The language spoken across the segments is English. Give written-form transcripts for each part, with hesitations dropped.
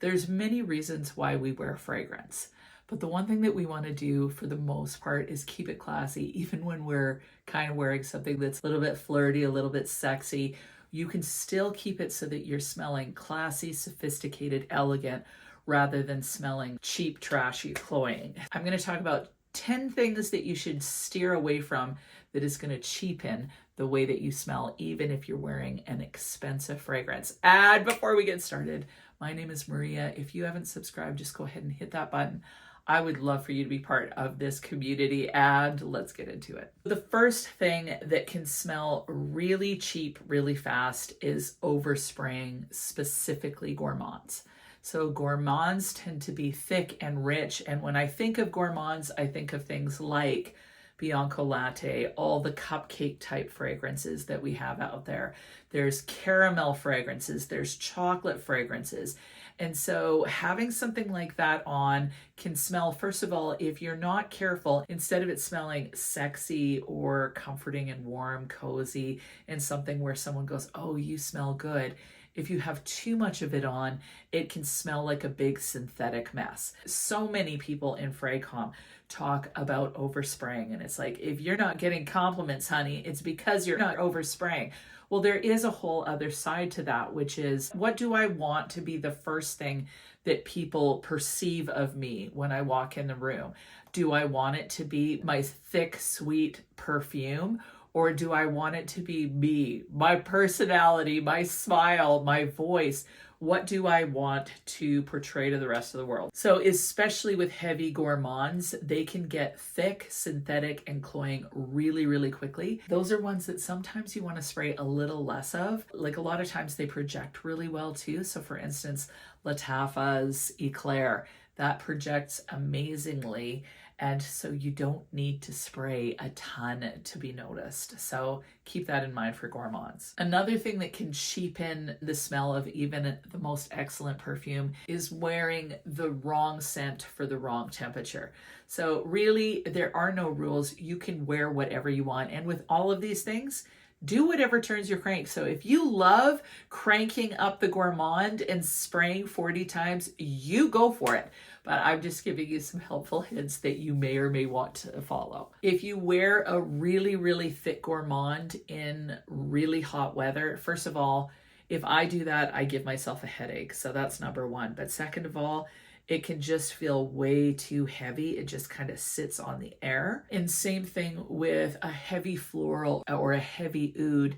There's many reasons why we wear fragrance, but the one thing that we want to do for the most part is keep it classy. Even when we're kind of wearing something that's a little bit flirty, a little bit sexy, you can still keep it so that you're smelling classy, sophisticated, elegant, rather than smelling cheap, trashy, cloying. I'm going to talk about 10 things that you should steer away from that is going to cheapen the way that you smell, even if you're wearing an expensive fragrance. And before we get started, my name is Maria. If you haven't subscribed, just go ahead and hit that button. I would love for you to be part of this community, and let's get into it. The first thing that can smell really cheap really fast is overspraying, specifically gourmands. So gourmands tend to be thick and rich, and when I think of gourmands, I think of things like Bianco Latte, all the cupcake type fragrances that we have out there. There's caramel fragrances, there's chocolate fragrances. And so having something like that on can smell, first of all, if you're not careful, instead of it smelling sexy or comforting and warm, cozy, and something where someone goes, oh, you smell good. If you have too much of it on, it can smell like a big synthetic mess. So many people in Fragcom talk about overspraying, and it's like, if you're not getting compliments, honey, it's because you're not overspraying. Well, there is a whole other side to that, which is, what do I want to be the first thing that people perceive of me when I walk in the room? Do I want it to be my thick, sweet perfume? Or do I want it to be me, my personality, my smile, my voice? What do I want to portray to the rest of the world? So especially with heavy gourmands, they can get thick, synthetic, and cloying really, really quickly. Those are ones that sometimes you want to spray a little less of. Like a lot of times they project really well too. So for instance, Lattafa's Eclair, that projects amazingly. And so you don't need to spray a ton to be noticed. So keep that in mind for gourmands. Another thing that can cheapen the smell of even the most excellent perfume is wearing the wrong scent for the wrong temperature. So really, there are no rules. You can wear whatever you want. And with all of these things, do whatever turns your crank. So if you love cranking up the gourmand and spraying 40 times, you go for it. But I'm just giving you some helpful hints that you may or may want to follow. If you wear a really, really thick gourmand in really hot weather, first of all, if I do that, I give myself a headache. So that's number one. But second of all, it can just feel way too heavy. It just kind of sits on the air. And same thing with a heavy floral or a heavy oud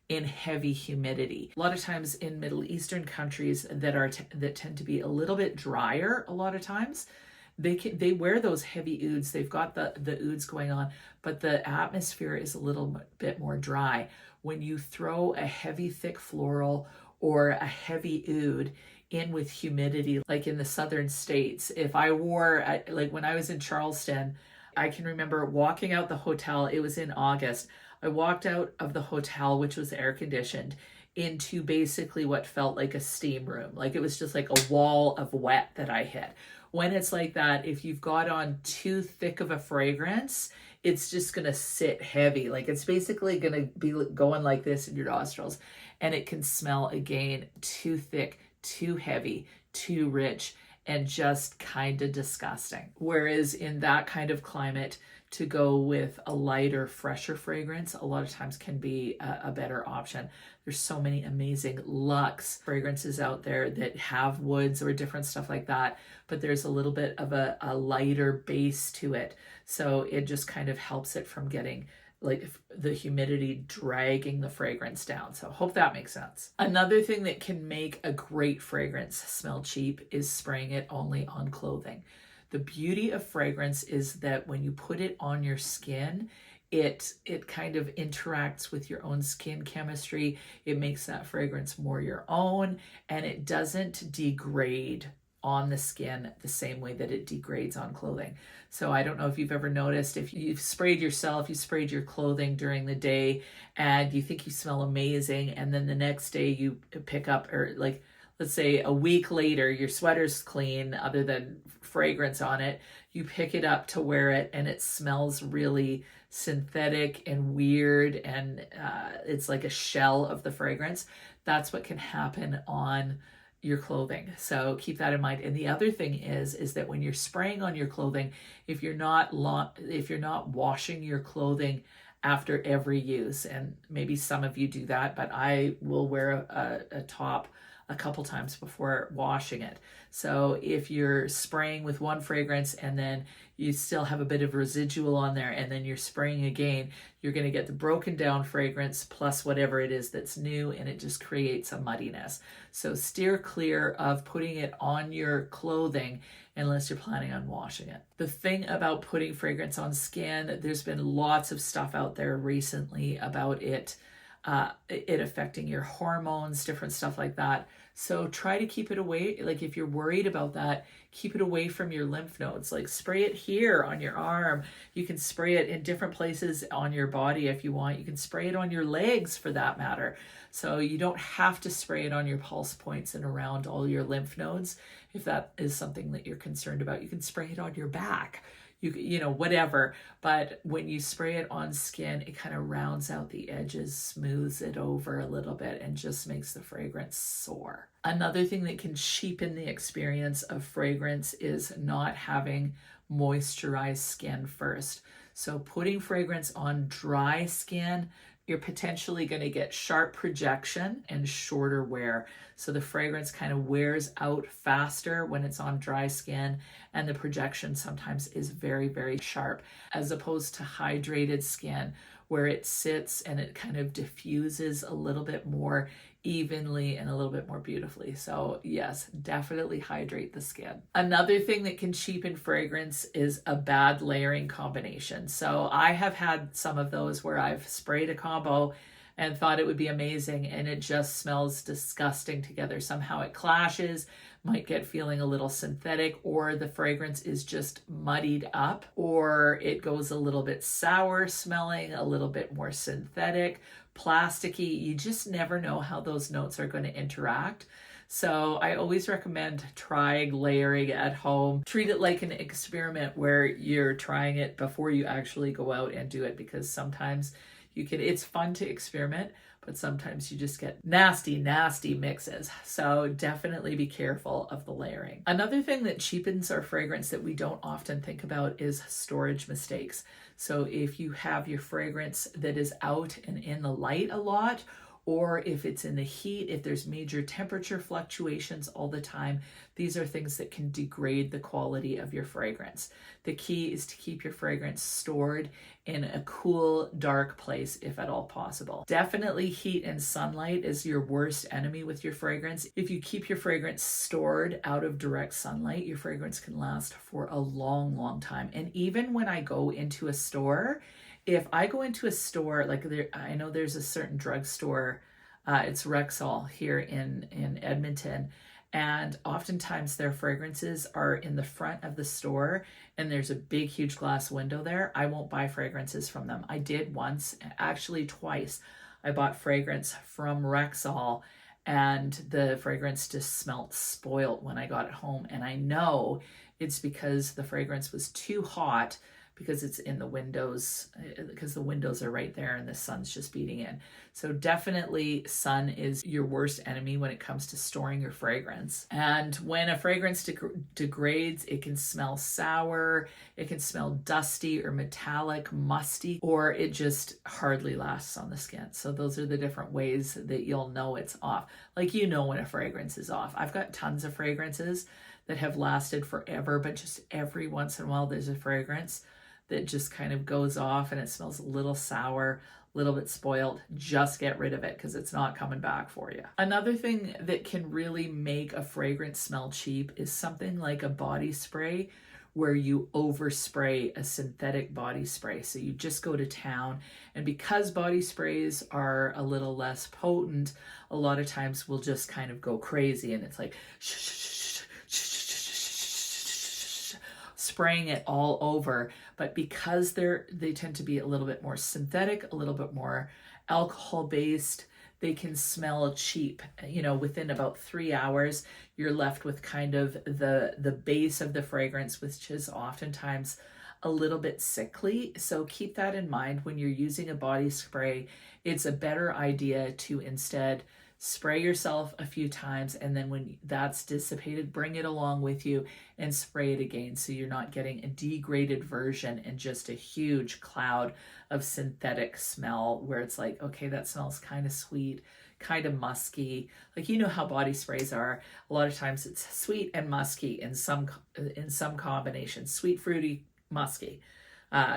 in heavy humidity. A lot of times in Middle Eastern countries that tend to be a little bit drier, a lot of times they wear those heavy ouds. They've got the ouds going on, but the atmosphere is a little bit more dry. When you throw a heavy thick floral or a heavy oud in with humidity, like in the southern states, if I wore, like when I was in Charleston, I can remember walking out the hotel, it was in August. I walked out of the hotel, which was air conditioned, into basically what felt like a steam room. Like it was just like a wall of wet that I hit. When it's like that, if you've got on too thick of a fragrance, it's just going to sit heavy. Like it's basically going to be going like this in your nostrils. And it can smell, again, too thick, too heavy, too rich, and just kind of disgusting. Whereas in that kind of climate, to go with a lighter, fresher fragrance, a lot of times can be a better option. There's so many amazing luxe fragrances out there that have woods or different stuff like that, but there's a little bit of a lighter base to it. So it just kind of helps it from getting like the humidity dragging the fragrance down. So hope that makes sense. Another thing that can make a great fragrance smell cheap is spraying it only on clothing. The beauty of fragrance is that when you put it on your skin, it kind of interacts with your own skin chemistry. It makes that fragrance more your own, and it doesn't degrade on the skin the same way that it degrades on clothing. So I don't know if you've ever noticed, if you've sprayed yourself, you sprayed your clothing during the day and you think you smell amazing, and then the next day you pick up, or like, let's say a week later, your sweater's clean other than fragrance on it, you pick it up to wear it and it smells really synthetic and weird, and it's like a shell of the fragrance. That's what can happen on your clothing. So keep that in mind. And the other thing is that when you're spraying on your clothing, if you're not washing your clothing after every use, and maybe some of you do that, but I will wear a top a couple times before washing it. So if you're spraying with one fragrance and then you still have a bit of residual on there and then you're spraying again, you're going to get the broken down fragrance plus whatever it is that's new, and it just creates a muddiness. So steer clear of putting it on your clothing unless you're planning on washing it. The thing about putting fragrance on skin, there's been lots of stuff out there recently about it affecting your hormones, different stuff like that. So try to keep it away. Like if you're worried about that, keep it away from your lymph nodes. Like spray it here on your arm. You can spray it in different places on your body if you want. You can spray it on your legs for that matter. So you don't have to spray it on your pulse points and around all your lymph nodes. If that is something that you're concerned about, you can spray it on your back. You know, whatever. But when you spray it on skin, it kind of rounds out the edges, smooths it over a little bit, and just makes the fragrance soar. Another thing that can cheapen the experience of fragrance is not having moisturized skin first. So putting fragrance on dry skin, you're potentially going to get sharp projection and shorter wear. So the fragrance kind of wears out faster when it's on dry skin, and the projection sometimes is very, very sharp, as opposed to hydrated skin where it sits and it kind of diffuses a little bit more evenly and a little bit more beautifully. So yes, definitely hydrate the skin. Another thing that can cheapen fragrance is a bad layering combination. So I have had some of those where I've sprayed a combo and thought it would be amazing, and it just smells disgusting together. Somehow it clashes, might get feeling a little synthetic, or the fragrance is just muddied up, or it goes a little bit sour smelling, a little bit more synthetic, plasticky. You just never know how those notes are going to interact. So I always recommend trying layering at home. Treat it like an experiment where you're trying it before you actually go out and do it, because sometimes it's fun to experiment, but sometimes you just get nasty, nasty mixes. So definitely be careful of the layering. Another thing that cheapens our fragrance that we don't often think about is storage mistakes. So if you have your fragrance that is out and in the light a lot, or if it's in the heat, if there's major temperature fluctuations all the time, these are things that can degrade the quality of your fragrance. The key is to keep your fragrance stored in a cool, dark place if at all possible. Definitely heat and sunlight is your worst enemy with your fragrance. If you keep your fragrance stored out of direct sunlight, your fragrance can last for a long, long time. And even when I go into a store, if I go into a store, like I know there's a certain drugstore, it's Rexall here in Edmonton, and oftentimes their fragrances are in the front of the store, and there's a big, huge glass window there. I won't buy fragrances from them. I did once, actually twice. I bought fragrance from Rexall, and the fragrance just smelled spoiled when I got it home. And I know it's because the fragrance was too hot, because it's in the windows, because the windows are right there and the sun's just beating in. So definitely sun is your worst enemy when it comes to storing your fragrance. And when a fragrance degrades, it can smell sour, it can smell dusty or metallic, musty, or it just hardly lasts on the skin. So those are the different ways that you'll know it's off. Like, you know when a fragrance is off. I've got tons of fragrances that have lasted forever, but just every once in a while there's a fragrance that just kind of goes off and it smells a little sour, a little bit spoiled. Just get rid of it because it's not coming back for you. Another thing that can really make a fragrance smell cheap is something like a body spray where you overspray a synthetic body spray. So you just go to town, and because body sprays are a little less potent, a lot of times we'll just kind of go crazy, and it's like spraying it all over. But because they tend to be a little bit more synthetic, a little bit more alcohol based, they can smell cheap. You know, within about 3 hours, you're left with kind of the base of the fragrance, which is oftentimes a little bit sickly. So keep that in mind when you're using a body spray. It's a better idea to instead spray yourself a few times, and then when that's dissipated, bring it along with you and spray it again, so you're not getting a degraded version and just a huge cloud of synthetic smell where it's like, okay, that smells kind of sweet, kind of musky. Like, you know how body sprays are. A lot of times it's sweet and musky in some combinations. Sweet, fruity, musky.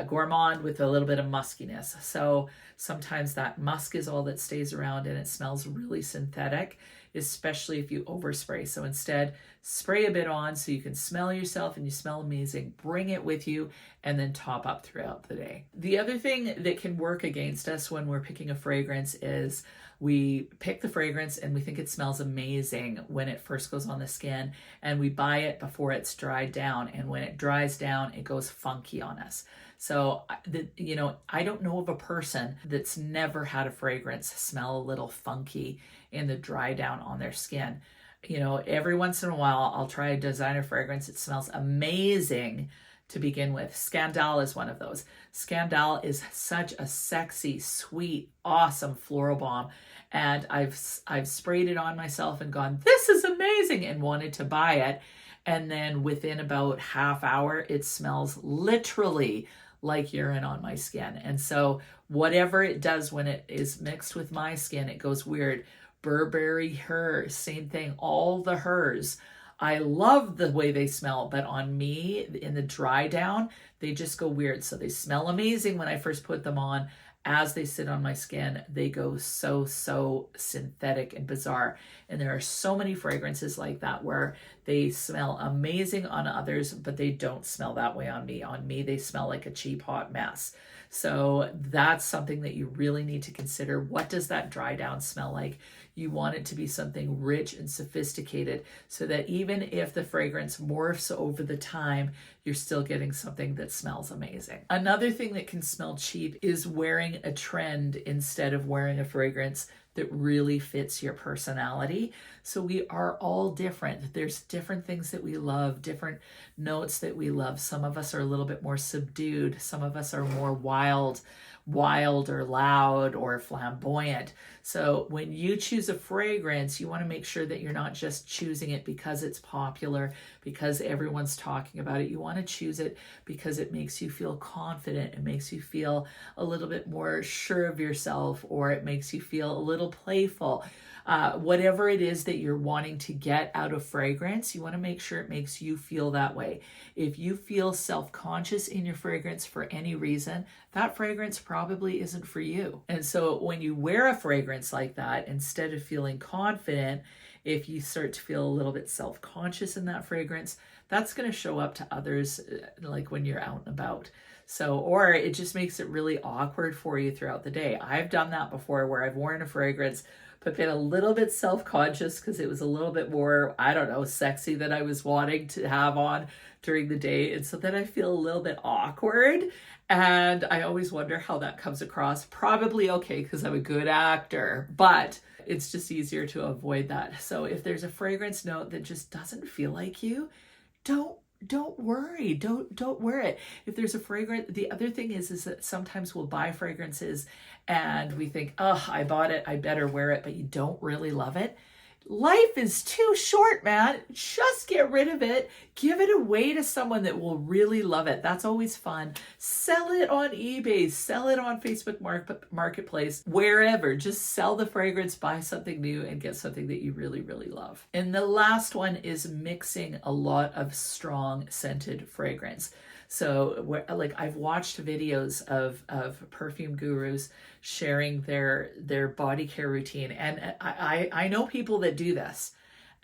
Gourmand with a little bit of muskiness. So sometimes that musk is all that stays around and it smells really synthetic, especially if you overspray. So instead, spray a bit on so you can smell yourself and you smell amazing. Bring it with you and then top up throughout the day. The other thing that can work against us when we're picking a fragrance is we pick the fragrance and we think it smells amazing when it first goes on the skin, and we buy it before it's dried down. And when it dries down, it goes funky on us. So, I don't know of a person that's never had a fragrance smell a little funky in the dry down on their skin. Every once in a while, I'll try a designer fragrance. It smells amazing to begin with. Scandal is one of those. Scandal is such a sexy, sweet, awesome floral bomb. And I've sprayed it on myself and gone, this is amazing, and wanted to buy it. And then within about half hour, it smells literally like urine on my skin. And so whatever it does when it is mixed with my skin, it goes weird. Burberry Her, same thing. All the Hers, I love the way they smell, but on me in the dry down, they just go weird. So they smell amazing when I first put them on. As they sit on my skin, they go so synthetic and bizarre. And there are so many fragrances like that where they smell amazing on others, but they don't smell that way on me. On me, they smell like a cheap hot mess. So that's something that you really need to consider. What does that dry down smell like? You want it to be something rich and sophisticated so that even if the fragrance morphs over the time, you're still getting something that smells amazing. Another thing that can smell cheap is wearing a trend instead of wearing a fragrance that really fits your personality. So we are all different. There's different things that we love, different notes that we love. Some of us are a little bit more subdued. Some of us are more wild or loud or flamboyant. So when you choose a fragrance, you want to make sure that you're not just choosing it because it's popular, because everyone's talking about it. You want to choose it because it makes you feel confident. It makes you feel a little bit more sure of yourself, or it makes you feel a little playful. Whatever it is that you're wanting to get out of fragrance, you want to make sure it makes you feel that way. If you feel self-conscious in your fragrance for any reason, that fragrance probably isn't for you. And so when you wear a fragrance like that, instead of feeling confident, if you start to feel a little bit self-conscious in that fragrance, that's going to show up to others like when you're out and about. So, or it just makes it really awkward for you throughout the day. I've done that before where I've worn a fragrance but been a little bit self-conscious because it was a little bit more, I don't know, sexy than I was wanting to have on during the day. And so then I feel a little bit awkward. And I always wonder how that comes across. Probably okay because I'm a good actor, but it's just easier to avoid that. So if there's a fragrance note that just doesn't feel like you, don't worry. Don't wear it. If there's a fragrance, the other thing is that sometimes we'll buy fragrances and we think, oh, I bought it, I better wear it, but you don't really love it. Life is too short, man. Just get rid of it. Give it away to someone that will really love it. That's always fun. Sell it on eBay. Sell it on Facebook Marketplace. Wherever. Just sell the fragrance, buy something new, and get something that you really, really love. And the last one is mixing a lot of strong scented fragrance. So like I've watched videos of perfume gurus sharing their body care routine. And I know people that do this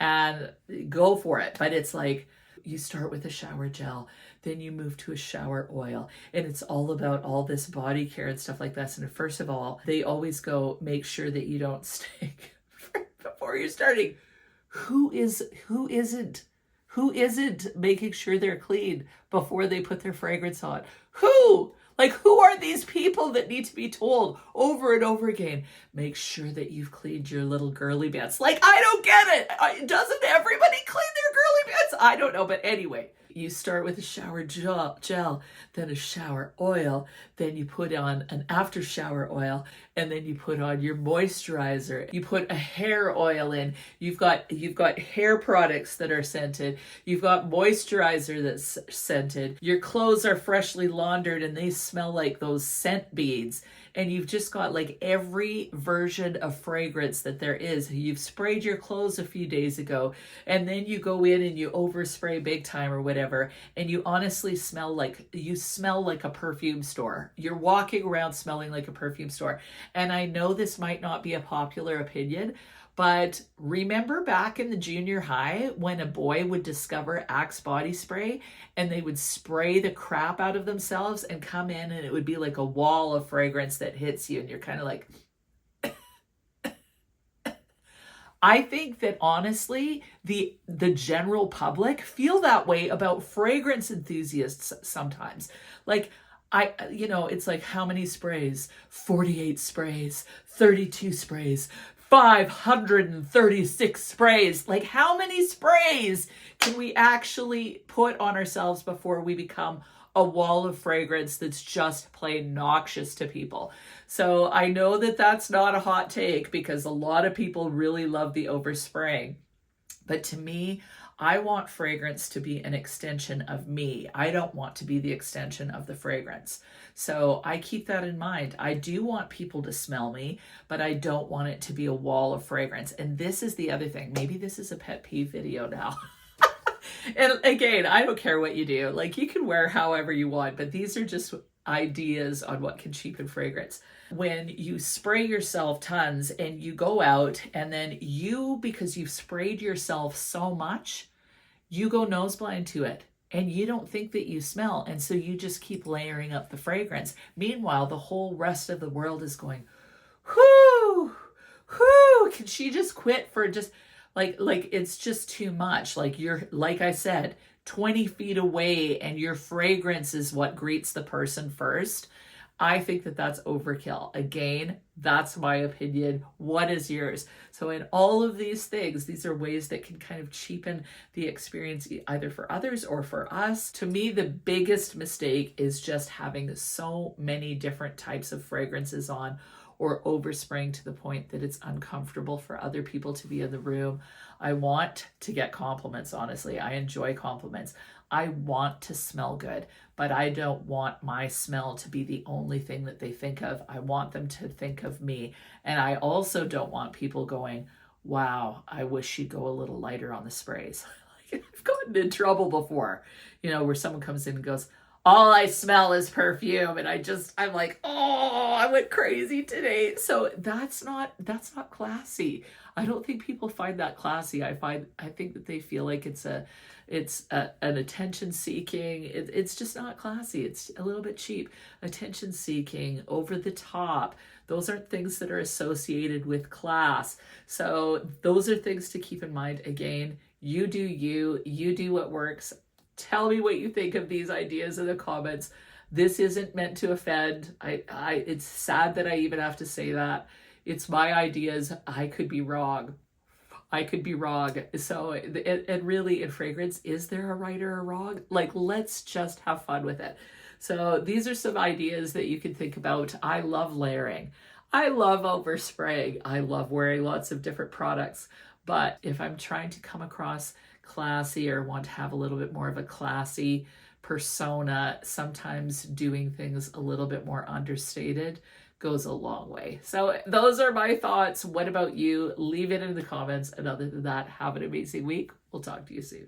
and go for it, but it's like you start with a shower gel, then you move to a shower oil, and it's all about all this body care and stuff like this. And first of all, they always go, make sure that you don't stink before you're starting. Who isn't making sure they're clean before they put their fragrance on? Who are these people that need to be told over and over again, make sure that you've cleaned your little girly bits? Like, I don't get it. Doesn't everybody clean their girly bits? I don't know. But anyway, You start with a shower gel, then a shower oil, then you put on an after shower oil, and then you put on your moisturizer. You put a hair oil in. You've got hair products that are scented. You've got moisturizer that's scented. Your clothes are freshly laundered and they smell like those scent beads. And you've just got like every version of fragrance that there is. You've sprayed your clothes a few days ago, and then you go in and you overspray big time or whatever, and you honestly smell like a perfume store. You're walking around smelling like a perfume store. And I know this might not be a popular opinion, but remember back in the junior high when a boy would discover Axe body spray and they would spray the crap out of themselves and come in and it would be like a wall of fragrance that hits you and you're kind of like, I think that honestly, the general public feel that way about fragrance enthusiasts sometimes. Like, it's like, how many sprays? 48 sprays, 32 sprays, 536 sprays. Like, how many sprays can we actually put on ourselves before we become a wall of fragrance that's just plain noxious to people? So I know that that's not a hot take because a lot of people really love the overspraying. But to me, I want fragrance to be an extension of me. I don't want to be the extension of the fragrance. So I keep that in mind. I do want people to smell me, but I don't want it to be a wall of fragrance. And this is the other thing. Maybe this is a pet peeve video now. And again, I don't care what you do. Like, you can wear however you want, but these are just ideas on what can cheapen fragrance. When you spray yourself tons and you go out and then because you've sprayed yourself so much, you go nose blind to it and you don't think that you smell. And so you just keep layering up the fragrance. Meanwhile, the whole rest of the world is going, whoo, can she just quit for just like it's just too much. Like, you're, like I said, 20 feet away and your fragrance is what greets the person first. I think that that's overkill. Again, that's my opinion. What is yours? So in all of these things, these are ways that can kind of cheapen the experience either for others or for us. To me, the biggest mistake is just having so many different types of fragrances on, or overspraying to the point that it's uncomfortable for other people to be in the room. I want to get compliments, honestly. I enjoy compliments. I want to smell good, but I don't want my smell to be the only thing that they think of. I want them to think of me. And I also don't want people going, wow, I wish she'd go a little lighter on the sprays. I've gotten in trouble before, where someone comes in and goes, all I smell is perfume. And I'm like, oh, I went crazy today. So that's not classy. I don't think people find that classy. I think that they feel like it's an attention seeking. It's just not classy. It's a little bit cheap. Attention seeking, over the top. Those aren't things that are associated with class. So those are things to keep in mind. Again, you do you do what works. Tell me what you think of these ideas in the comments. This isn't meant to offend. It's sad that I even have to say that. It's my ideas. I could be wrong. So, and really in fragrance, is there a right or a wrong? Like, let's just have fun with it. So these are some ideas that you can think about. I love layering. I love overspraying. I love wearing lots of different products. But if I'm trying to come across classy or want to have a little bit more of a classy persona, sometimes doing things a little bit more understated goes a long way. So those are my thoughts. What about you? Leave it in the comments. And other than that, have an amazing week. We'll talk to you soon.